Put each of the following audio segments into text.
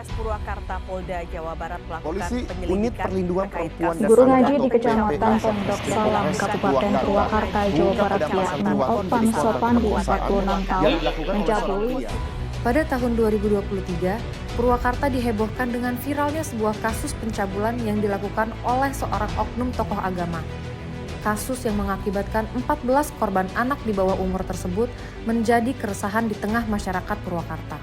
Polres Purwakarta, Polda Jawa Barat melakukan Polisi Unit penyelidikan Perlindungan terkait Perempuan kasus dan Guru Anak ngaji atau di Kecamatan PPAS Pondok di Salam, Polres Kabupaten Purwakarta, Jawa Barat, yaknan Opan Sopandi, 46 tahun, mencabuli. Pada tahun 2023, Purwakarta dihebohkan dengan viralnya sebuah kasus pencabulan yang dilakukan oleh seorang oknum tokoh agama. Kasus yang mengakibatkan 14 korban anak di bawah umur tersebut menjadi keresahan di tengah masyarakat Purwakarta.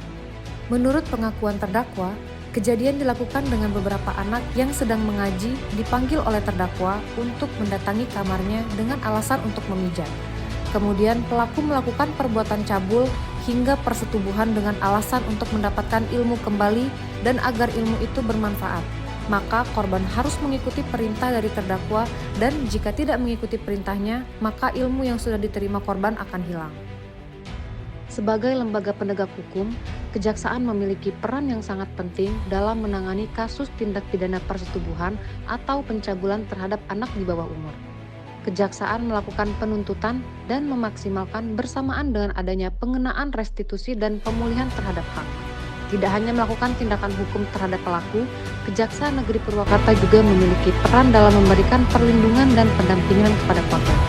Menurut pengakuan terdakwa, kejadian dilakukan dengan beberapa anak yang sedang mengaji dipanggil oleh terdakwa untuk mendatangi kamarnya dengan alasan untuk memijat. Kemudian pelaku melakukan perbuatan cabul hingga persetubuhan dengan alasan untuk mendapatkan ilmu kembali dan agar ilmu itu bermanfaat. Maka korban harus mengikuti perintah dari terdakwa dan jika tidak mengikuti perintahnya, maka ilmu yang sudah diterima korban akan hilang. Sebagai lembaga penegak hukum, Kejaksaan memiliki peran yang sangat penting dalam menangani kasus tindak pidana persetubuhan atau pencabulan terhadap anak di bawah umur. Kejaksaan melakukan penuntutan dan memaksimalkan bersamaan dengan adanya pengenaan restitusi dan pemulihan terhadap hak. Tidak hanya melakukan tindakan hukum terhadap pelaku, Kejaksaan Negeri Purwakarta juga memiliki peran dalam memberikan perlindungan dan pendampingan kepada korban.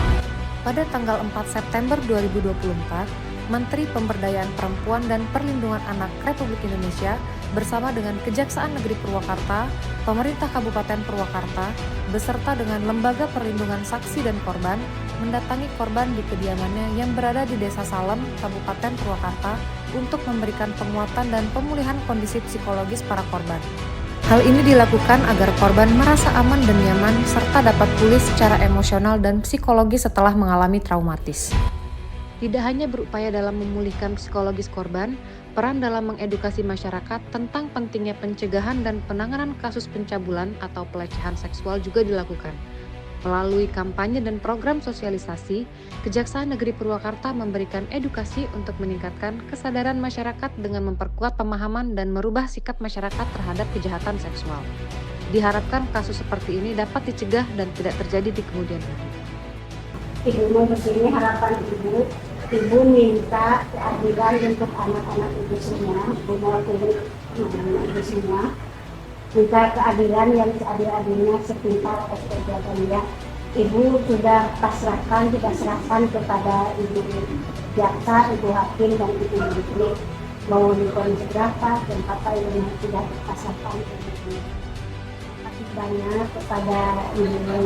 Pada tanggal 4 September 2024, Menteri Pemberdayaan Perempuan dan Perlindungan Anak Republik Indonesia bersama dengan Kejaksaan Negeri Purwakarta, Pemerintah Kabupaten Purwakarta, beserta dengan Lembaga Perlindungan Saksi dan Korban, mendatangi korban di kediamannya yang berada di Desa Salem, Kabupaten Purwakarta, untuk memberikan penguatan dan pemulihan kondisi psikologis para korban. Hal ini dilakukan agar korban merasa aman dan nyaman serta dapat pulih secara emosional dan psikologis setelah mengalami traumatis. Tidak hanya berupaya dalam memulihkan psikologis korban, peran dalam mengedukasi masyarakat tentang pentingnya pencegahan dan penanganan kasus pencabulan atau pelecehan seksual juga dilakukan. Melalui kampanye dan program sosialisasi, Kejaksaan Negeri Purwakarta memberikan edukasi untuk meningkatkan kesadaran masyarakat dengan memperkuat pemahaman dan merubah sikap masyarakat terhadap kejahatan seksual. Diharapkan kasus seperti ini dapat dicegah dan tidak terjadi di kemudian hari. Ibu mau begini harapan ibu minta keadilan untuk anak-anak ibu semua, ibu mau turut ibu semua. Minta keadilan yang seadil-adilnya setimpal kejadiannya. Ibu sudah serahkan kepada ibu jaksa, ibu hakim dan ibu menteri mau diponis berapa dan apa yang sudah dipasarkan ke ibu. Terima kasih banyak kepada ibu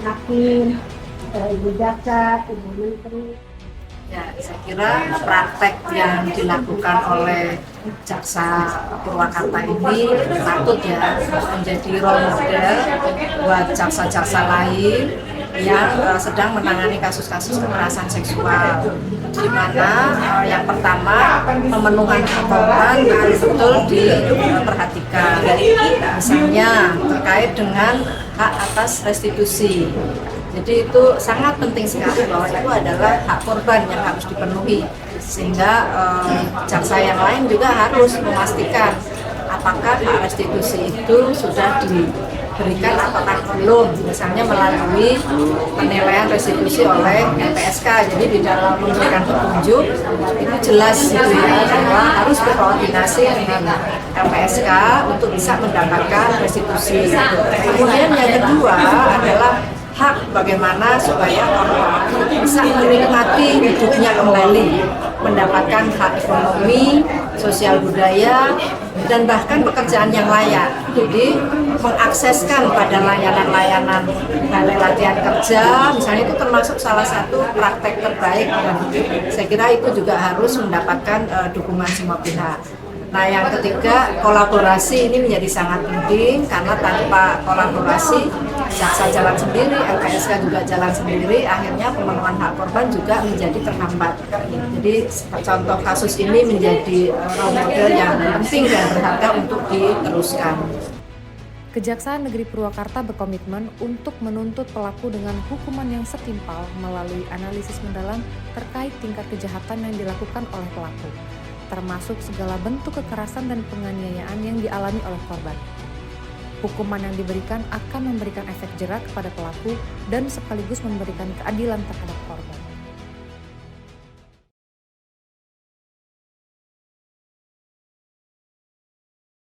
hakim, ibu jaksa, ibu menteri. Ya, saya kira praktek yang dilakukan oleh Jaksa Purwakarta ini patut ya menjadi role model buat jaksa-jaksa lain yang sedang menangani kasus-kasus kekerasan seksual, di mana yang pertama pemenuhan hak korban betul diperhatikan. Misalnya terkait dengan hak atas restitusi. Jadi itu sangat penting sekali bahwa itu adalah hak korban yang harus dipenuhi, sehingga jaksa yang lain juga harus memastikan apakah hak restitusi itu sudah diberikan ataukah belum, misalnya melalui penilaian restitusi oleh LPSK. Jadi di dalam memberikan petunjuk itu jelas gitu ya, bahwa harus berkoordinasi dengan LPSK untuk bisa mendapatkan restitusi. Kemudian yang kedua adalah hak bagaimana supaya orang bisa menikmati hidupnya kembali, mendapatkan hak ekonomi, sosial budaya, dan bahkan pekerjaan yang layak. Jadi mengakseskan pada layanan-layanan balai latihan kerja, misalnya itu termasuk salah satu praktek terbaik. Dan saya kira itu juga harus mendapatkan dukungan semua pihak. Nah, yang ketiga, kolaborasi ini menjadi sangat penting karena tanpa kolaborasi, jaksa jalan sendiri, LPSK juga jalan sendiri, akhirnya pemenuhan hak korban juga menjadi terhambat. Jadi contoh kasus ini menjadi role model yang penting dan berharga untuk diteruskan. Kejaksaan Negeri Purwakarta berkomitmen untuk menuntut pelaku dengan hukuman yang setimpal melalui analisis mendalam terkait tingkat kejahatan yang dilakukan oleh pelaku, termasuk segala bentuk kekerasan dan penganiayaan yang dialami oleh korban. Hukuman yang diberikan akan memberikan efek jerak kepada pelaku dan sekaligus memberikan keadilan terhadap korban.